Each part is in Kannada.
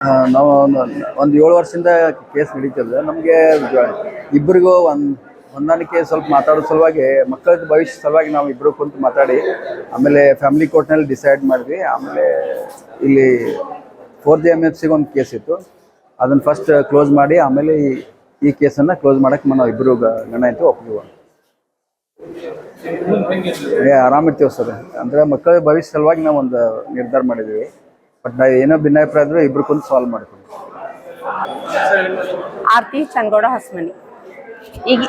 ನಾವು ಒಂದು 7 ವರ್ಷದಿಂದ ಕೇಸ್ ನಡೀತದೆ. ನಮಗೆ ಇಬ್ಬರಿಗೂ ಹೊಂದಾಣಿಕೆ ಸ್ವಲ್ಪ ಮಾತಾಡೋ ಸಲುವಾಗಿ, ಮಕ್ಕಳ ಭವಿಷ್ಯ ಸಲುವಾಗಿ ನಾವು ಇಬ್ಬರು ಕುಂತು ಮಾತಾಡಿ ಆಮೇಲೆ ಫ್ಯಾಮಿಲಿ ಕೋರ್ಟ್ನಲ್ಲಿ ಡಿಸೈಡ್ ಮಾಡಿದ್ವಿ. ಆಮೇಲೆ ಇಲ್ಲಿ 4th MFCಗೆ ಒಂದು ಕೇಸ್ ಇತ್ತು, ಅದನ್ನು ಫಸ್ಟ್ ಕ್ಲೋಸ್ ಮಾಡಿ ಆಮೇಲೆ ಈ ಕೇಸನ್ನು ಕ್ಲೋಸ್ ಮಾಡೋಕ್ಕೆ ನಾವು ಇಬ್ಬರು ಗಂಡ ಹೆಂಡತಿ ಒಪ್ಪಿದ್ವಿ. ಆರಾಮಿರ್ತೀವಿ ಸರ್. ಅಂದರೆ ಮಕ್ಕಳ ಭವಿಷ್ಯ ಸಲುವಾಗಿ ನಾವು ಒಂದು ನಿರ್ಧಾರ ಮಾಡಿದ್ವಿ. ಬಟ್ ನಾವು ಏನೋ ಭಿನ್ನಾಭಿಪ್ರಾಯ ಇದ್ರೂ ಇಬ್ರು ಕುಂತು ಸಾಲ್ವ್ ಮಾಡ್ತೀವಿ. ಆರ್ತಿ ಚನ್ನಗೌಡ ಹೊಸಮನಿ. ಈಗ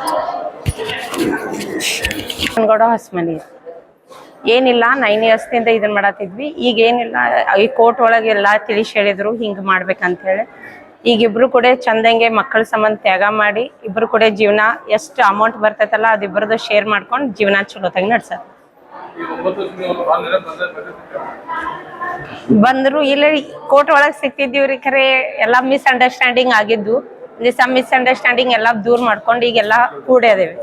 ಚನ್ನಗೌಡ ಹೊಸಮನಿ ಏನಿಲ್ಲ, 9 ಇಯರ್ಸ್ನಿಂದ ಇದನ್ನ ಮಾಡತ್ತಿದ್ವಿ. ಈಗ ಏನಿಲ್ಲ, ಈ ಕೋರ್ಟ್ ಒಳಗೆ ಎಲ್ಲ ತಿಳಿಸಿ ಹೇಳಿದ್ರು ಹಿಂಗೆ ಮಾಡ್ಬೇಕಂತೇಳಿ. ಈಗ ಇಬ್ರು ಕೂಡ ಚಂದಂಗೆ ಮಕ್ಕಳ ಸಂಬಂಧ ತ್ಯಾಗ ಮಾಡಿ ಇಬ್ರು ಕೂಡ ಜೀವನ ಎಷ್ಟು ಅಮೌಂಟ್ ಬರ್ತೈತಲ್ಲ ಅದಿಬ್ಬರದು ಶೇರ್ ಮಾಡ್ಕೊಂಡು ಜೀವನ ಚಲೋತಾಗಿ ನಡ್ಸತ್. ಬಂದ್ರು ಇಲ್ಲ, ಕೋರ್ಟ್ ಒಳಗೆ ಸಿಕ್ತಿದ್ದೀವ್ರಿ. ಖರೆ ಎಲ್ಲಾ ಮಿಸ್ಅಂಡರ್ಸ್ಟ್ಯಾಂಡಿಂಗ್ ಆಗಿದ್ದು, ಸಮ್ ಮಿಸ್ಅಂಡರ್ಸ್ಟ್ಯಾಂಡಿಂಗ್ ಎಲ್ಲ ದೂರ ಮಾಡ್ಕೊಂಡು ಈಗೆಲ್ಲ ಕೂಡಿ ಅದೇವಿ.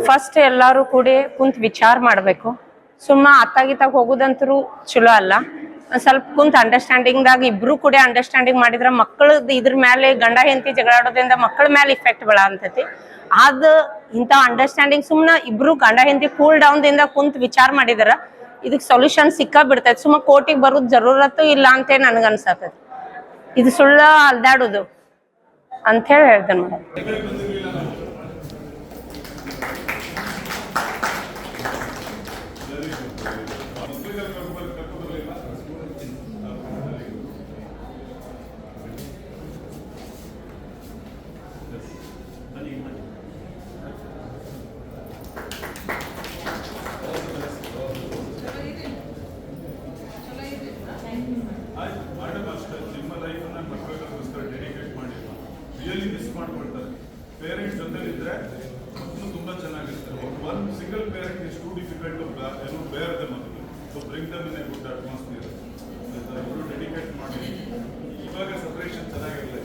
ಫಸ್ಟ್ ಎಲ್ಲಾರು ಕೂಡಿ ಕುಂತ್ ವಿಚಾರ ಮಾಡ್ಬೇಕು. ಸುಮ್ಮ ಅತ್ತಾಗಿತ್ತಾಗ ಹೋಗುದಂತರೂ ಚಲೋ ಅಲ್ಲ. ಸ್ವಲ್ಪ ಕುಂತ್ ಅಂಡರ್ಸ್ಟ್ಯಾಂಡಿಂಗ್ ದಾಗ ಇಬ್ರು ಕೂಡ ಅಂಡರ್ಸ್ಟ್ಯಾಂಡಿಂಗ್ ಮಾಡಿದ್ರ ಮಕ್ಕಳದ್ ಇದ್ರ ಮೇಲೆ ಗಂಡ ಹೆಂಡತಿ ಜಗಳಾಡೋದ್ರಿಂದ ಮಕ್ಕಳ ಮೇಲೆ ಇಫೆಕ್ಟ್ ಬೀಳ ಅಂತೈತಿ. ಅದ ಇಂಥ ಅಂಡರ್ಸ್ಟ್ಯಾಂಡಿಂಗ್ ಸುಮ್ನ ಇಬ್ರು ಗಂಡ ಹೆಂಡತಿ ಕೂಲ್ ಡೌನ್ ದಿಂದ ಕುಂತ್ ವಿಚಾರ ಮಾಡಿದ್ರ ಇದಕ್ ಸೊಲ್ಯೂಷನ್ ಸಿಕ್ಕಾ ಬಿಡ್ತೈತಿ. ಸುಮ್ಮ ಕೋರ್ಟಿಗೆ ಬರೋದ್ ಜರೂರತ್ತು ಇಲ್ಲ ಅಂತ ನನ್ಗ ಅನ್ಸತೈತಿ. ಇದು ಸುಳ್ಳ ಅಲ್ದಾಡುದು ಅಂತ ಹೇಳಿ ಹೇಳ್ದೆ ನೋಡಿ. ರಿಯಲಿ ಮಿಸ್ ಮಾಡ್ಕೊಳ್ತಾರೆ. ಪೇರೆಂಟ್ಸ್ ಜೊತೆ ಇದ್ರೆ ಮಕ್ಕಳು ತುಂಬಾ ಚೆನ್ನಾಗಿರ್ತಾರೆ. One single parent is too difficult to bear the ಮಕ್ಕಳು. So bring them in a good atmosphere. ಇವರು ಡೆಡಿಕೇಟ್ ಮಾಡಿ ಇವಾಗ ಸಪರೇಷನ್ ಚೆನ್ನಾಗಿರಲಿ.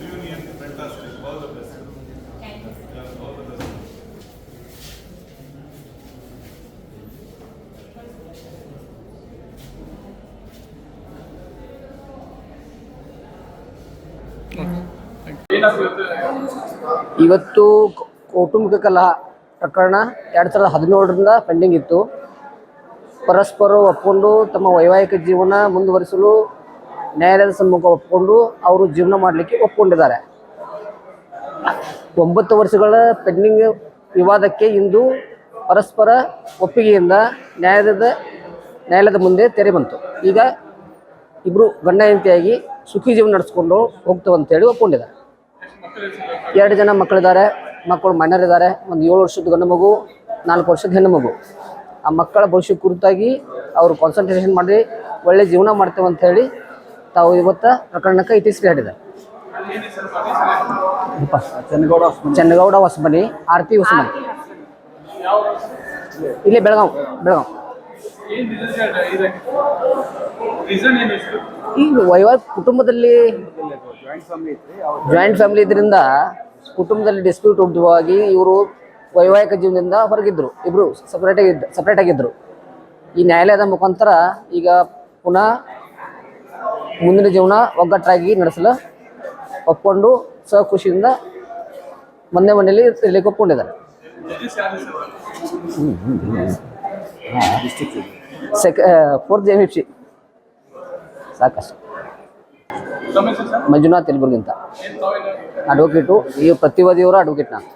Reunion fantastic. All the best. All the best. ಇವತ್ತು ಕೌಟುಂಬಿಕ ಕಲಹ ಪ್ರಕರಣ 2017ರಿಂದ ಪೆಂಡಿಂಗ್ ಇತ್ತು. ಪರಸ್ಪರ ಒಪ್ಪಿಕೊಂಡು ತಮ್ಮ ವೈವಾಹಿಕ ಜೀವನ ಮುಂದುವರಿಸಲು ನ್ಯಾಯಾಲಯದ ಸಮ್ಮುಖ ಒಪ್ಪಿಕೊಂಡು ಅವರು ಜೀವನ ಮಾಡಲಿಕ್ಕೆ ಒಪ್ಪಿಕೊಂಡಿದ್ದಾರೆ. 9 ವರ್ಷಗಳ ಪೆಂಡಿಂಗ್ ವಿವಾದಕ್ಕೆ ಇಂದು ಪರಸ್ಪರ ಒಪ್ಪಿಗೆಯಿಂದ ನ್ಯಾಯಾಲಯದ ಮುಂದೆ ತೆರೆ ಬಂತು. ಈಗ ಇಬ್ಬರು ಗಂಡ ಹೆಂಡತಿಯಾಗಿ ಸುಖಿ ಜೀವನ ನಡೆಸ್ಕೊಂಡು ಹೋಗ್ತೇವೆ ಅಂತೇಳಿ ಒಪ್ಕೊಂಡಿದ್ದಾರೆ. 2 ಜನ ಮಕ್ಕಳಿದ್ದಾರೆ. ಮಕ್ಕಳು ಮನೆಯರಿದ್ದಾರೆ. ಒಂದು 7 ವರ್ಷದ ಗಂಡು ಮಗು, 4 ವರ್ಷದ ಹೆಣ್ಣು ಮಗು. ಆ ಮಕ್ಕಳ ಭವಿಷ್ಯ ಕುರಿತಾಗಿ ಅವರು ಕಾನ್ಸಂಟ್ರೇಷನ್ ಮಾಡಿ ಒಳ್ಳೆ ಜೀವನ ಮಾಡ್ತೇವೆ ಅಂತ ಹೇಳಿ ತಾವು ಇವತ್ತು ಪ್ರಕರಣಕ್ಕೆ ಇತಿಶ್ರೀ ಹೇಳಿದ್ದಾರೆ. ಚನ್ನಗೌಡ ಹೊಸಮನಿ, ಆರ್ತಿ ಹೊಸಮನಿ, ಇಲ್ಲಿ ಬೆಳಗಾವ್. ಈಗ ವೈವಾಹಿಕ ಕುಟುಂಬದಲ್ಲಿ ಜಾಯಿಂಟ್ ಫ್ಯಾಮಿಲಿ ಇದರಿಂದ ಕುಟುಂಬದಲ್ಲಿ ಡಿಸ್ಪ್ಯೂಟ್ ಉಂಟುವಾಗಿ ಇವರು ವೈವಾಹಿಕ ಜೀವನದಿಂದ ಹೊರಗಿದ್ರು. ಇಬ್ರು ಸಪ್ರೇಟ್ ಆಗಿದ್ರು. ಈ ನ್ಯಾಯಾಲಯದ ಮುಖಾಂತರ ಈಗ ಪುನಃ ಮುಂದಿನ ಜೀವನ ಒಗ್ಗಟ್ಟಾಗಿ ನಡೆಸಲು ಒಪ್ಕೊಂಡು ಖುಷಿಯಿಂದ ಮನೆಯಲ್ಲಿ ಇರಲಿಕ್ಕೆ ಒಪ್ಕೊಂಡಿದ್ದಾರೆ. 4th MFC ಸಾಕಷ್ಟು. ಮಂಜುನಾಥ್ ಯಲಬುರ್ಗಿ ಅಂತ ಅಡ್ವೊಕೇಟು. ಈ ಪ್ರತಿವಾದಿಯವರ ಅಡ್ವೊಕೇಟ್ ನಾನು.